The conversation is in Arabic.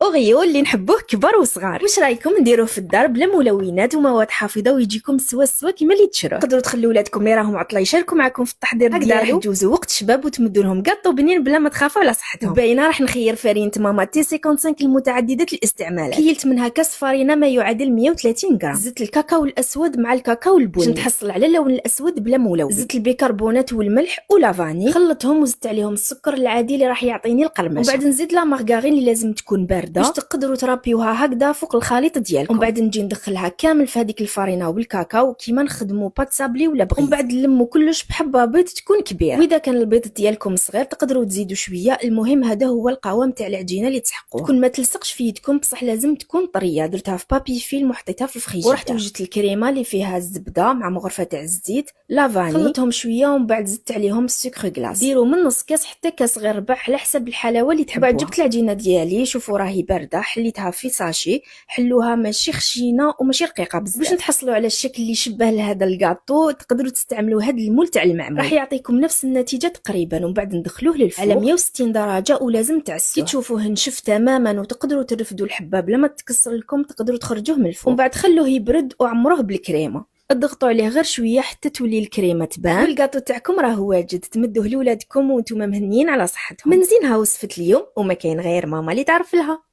اوريو اللي نحبوه كبار وصغار. واش رايكم نديروه في الدار بلا ملونات ومواد حافظه ويجيكم سوا كيما اللي تشروه؟ تقدروا تخلوا ولادكم اللي راهم عطله يشاركوا معكم في التحضير ديالو، هكذا راح تجوزوا وقت شباب وتمدوا لهم كاطو بنين بلا ما تخافوا على صحتهم. باينه راح نخير فرينه ماما تي 55 المتعدده الاستعمالات. كيلت منها كاس فرينه ما يعادل 130 غرام. زيت الكاكاو الاسود مع الكاكاو البني باش نتحصل على اللون الاسود بلا ملون. زيت البيكربونات والملح ولافاني، خلطهم وزدت عليهم السكر العادي اللي راح يعطيني القرمشه. ومن بعد نزيد لا مارغارين اللي لازم تكون بارده باش تقدروا ترابيوها هكذا فوق الخليط ديالكم. ومن بعد نجي ندخلها كامل في هذيك الفرينه والكاكاو كيما نخدموا بات سابلي ولا بغيت. ومن بعد نلموا كلش بحبه بيض تكون كبيره، واذا كان البيض ديالكم صغير تقدروا تزيدوا شويه. المهم هذا هو القوام تاع العجينه اللي تسحقوها، تكون ما تلصقش في يدكم بصح لازم تكون طريه. درتها في بابي فيلم وحطيتها في الفريجيدير. ورحت وجدت الكريمه اللي فيها الزبده مع مغرفه تاع الزيت لافاني، خلطهم شويه ومن بعد زدت عليهم السكر غلاس. ديروا من نص كاس حتى كاس غير ربع على حسب الحلاوه اللي تحبوها. بعد جبت العجينه ديالي، شوفوا راهي بارده، حليتها في ساشي. حلوها ماشي خشينه وماشي رقيقه بزاف باش نتحصلوا على الشكل اللي يشبه لهذا الكاطو. تقدروا تستعملوا هذا المول تاع المعمول راح يعطيكم نفس النتيجه تقريبا. ومن بعد ندخلوه للفرن على 160 درجه ولازم تعسوه. كي تشوفوه نشف تماما وتقدروا ترفدوا الحبه بلا ما تكسر لكم، تقدروا تخرجوه من الفرن. ومن بعد خلوه يبرد وعمروه بالكريمه. اضغطوا عليه غير شويه حتى تولي الكريمه تبان. والكاطو تاعكم راه واجد، تمدوه لولادكم وانتم مهنيين على صحتهم. من زينها وصفه اليوم وما كاين غير ماما اللي تعرف لها.